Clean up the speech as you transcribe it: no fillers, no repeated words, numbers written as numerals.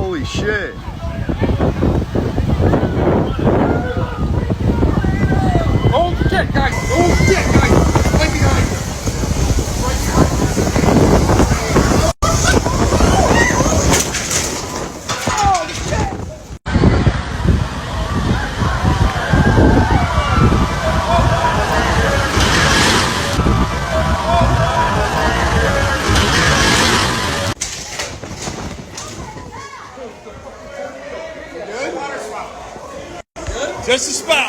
Holy shit. Oh shit, guys! Oh shit, guys! Right behind you! Right behind you! Just a spout.